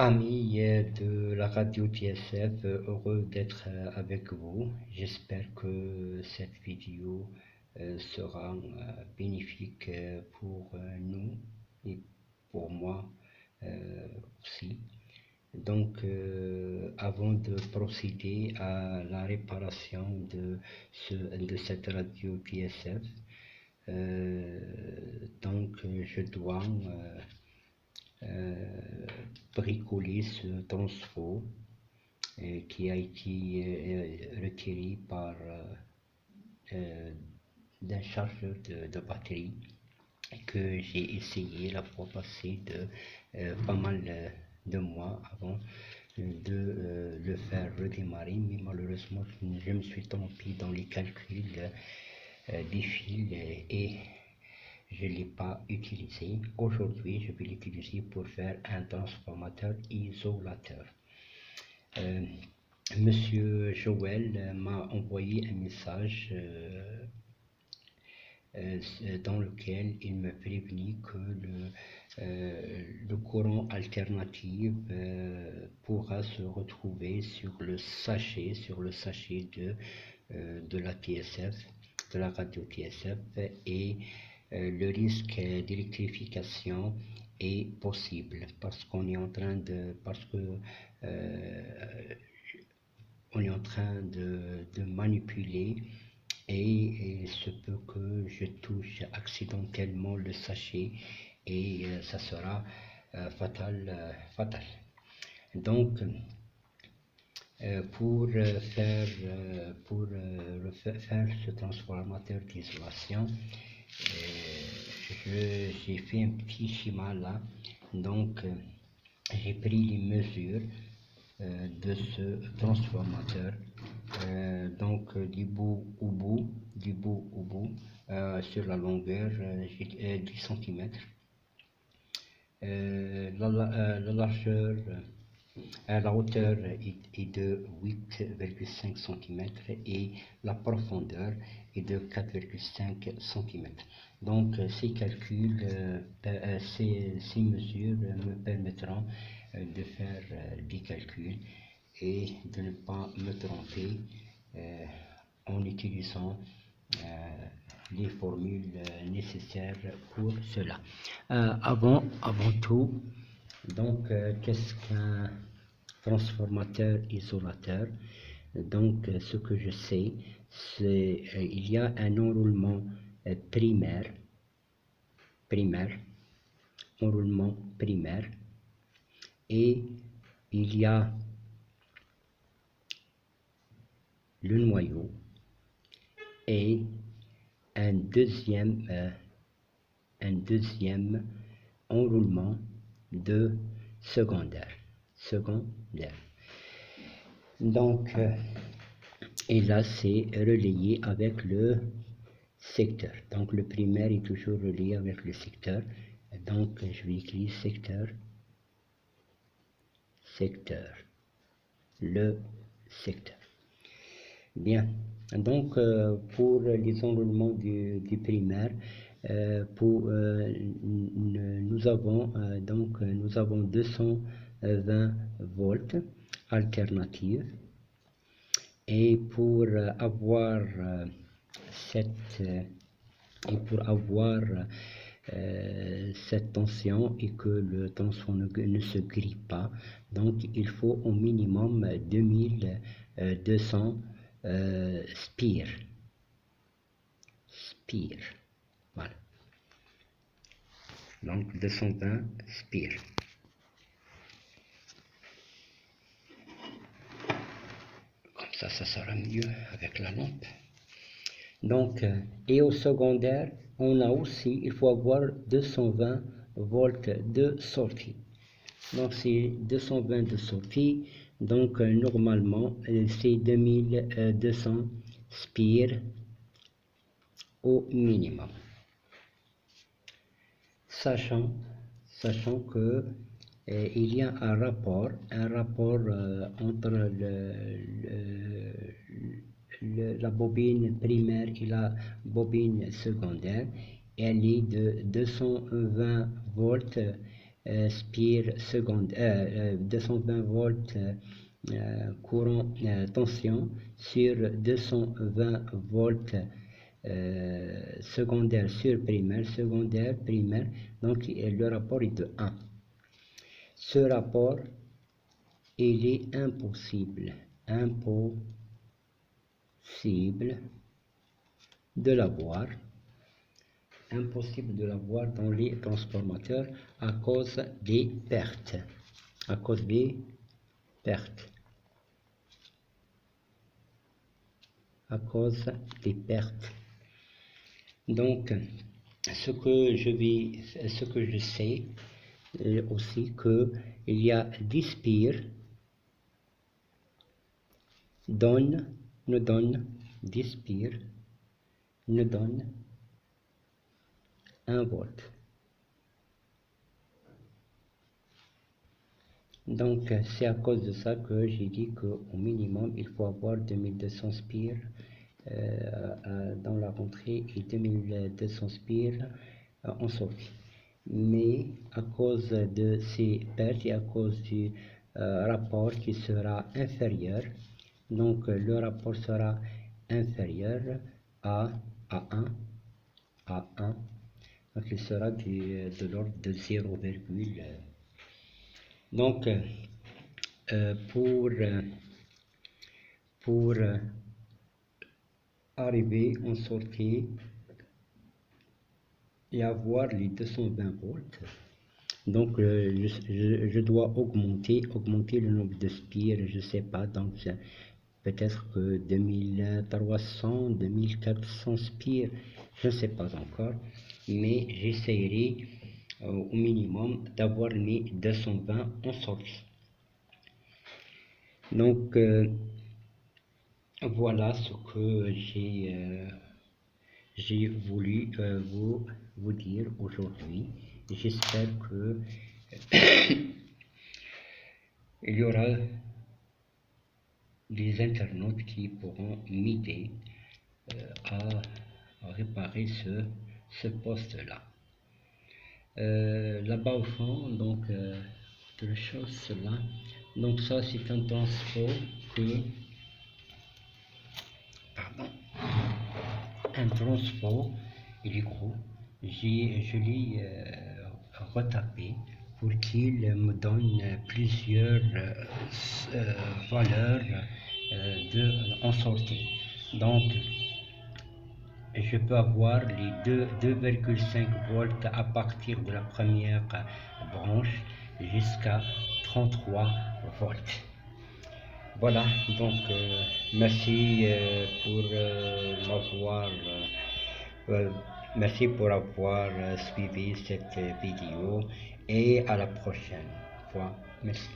Amis de la radio TSF, heureux d'être avec vous. J'espère que cette vidéo sera bénéfique pour nous et pour moi aussi. Donc, avant de procéder à la réparation de cette radio TSF, je dois bricoler ce transfo qui a été retiré par d'un chargeur de batterie que j'ai essayé la fois passée de pas mal de mois avant de le faire redémarrer, mais malheureusement je me suis trompé dans les calculs des fils et je ne l'ai pas utilisé. Aujourd'hui, je vais l'utiliser pour faire un transformateur isolateur. Monsieur Joël m'a envoyé un message dans lequel il me prévenait que le courant alternatif pourra se retrouver sur le sachet de la TSF, de la radio TSF, et le risque d'électrification est possible parce qu'on est en train de manipuler et il se peut que je touche accidentellement le sachet et ça sera fatal. Donc, pour faire ce transformateur d'isolation, j'ai fait un petit schéma là. Donc, j'ai pris les mesures de ce transformateur, du bout au bout, sur la longueur, j'ai 10 cm, la largeur, la hauteur est de 8,5 cm et la profondeur est de 4,5 cm. Donc ces calculs, ces mesures me permettront de faire des calculs et de ne pas me tromper en utilisant les formules nécessaires pour cela. Avant tout, donc qu'est-ce qu'un transformateur isolateur? Donc ce que je sais, c'est il y a un enroulement enroulement primaire, et il y a le noyau et un deuxième enroulement de secondaire. Donc, et là c'est relayé avec le secteur. Donc le primaire est toujours relié avec le secteur. Donc je vais écrire le secteur. Bien, donc pour les enroulements du primaire, nous avons 220 volts alternative, et pour avoir cette tension et que le transformateur ne se grille pas, donc il faut au minimum 2200 spire. Voilà. Donc 220 spire. Comme ça sera mieux avec la lampe. Donc, et au secondaire, on a aussi, il faut avoir 220 volts de sortie. Donc c'est 220 de sortie, donc normalement c'est 2200 spire au minimum. Sachant que il y a un rapport entre la bobine primaire et la bobine secondaire. Elle est de 220 volts spire secondaire, 220 volts courant tension sur 220 volts secondaire sur primaire, donc le rapport est de 1. Ce rapport, il est impossible de l'avoir, dans les transformateurs à cause des pertes, Donc, ce que je sais aussi, que il y a 10 spires nous donne 1 volt. Donc c'est à cause de ça que j'ai dit qu'au minimum il faut avoir 2200 spires dans la rentrée et 2200 spires en sortie. Mais à cause de ces pertes et à cause du rapport qui sera inférieur, donc le rapport sera inférieur à 1, donc il sera de l'ordre de 0, donc pour arriver en sortie et avoir les 220 volts, donc je dois augmenter le nombre de spires, je sais pas, donc peut-être que 2300, 2400 spires, je ne sais pas encore, mais j'essaierai au minimum d'avoir mes 220 en sortie. Donc voilà ce que j'ai voulu vous dire aujourd'hui. J'espère que il y aura des internautes qui pourront m'aider à réparer ce poste-là. Là-bas au fond, donc de chose là, donc ça c'est un transport il est gros. Je l'ai retapé pour qu'il me donne plusieurs valeurs en sortie. Donc je peux avoir les 2,5 volts à partir de la première branche jusqu'à 33 volts. Voilà, donc merci pour avoir suivi cette vidéo et à la prochaine fois. Merci.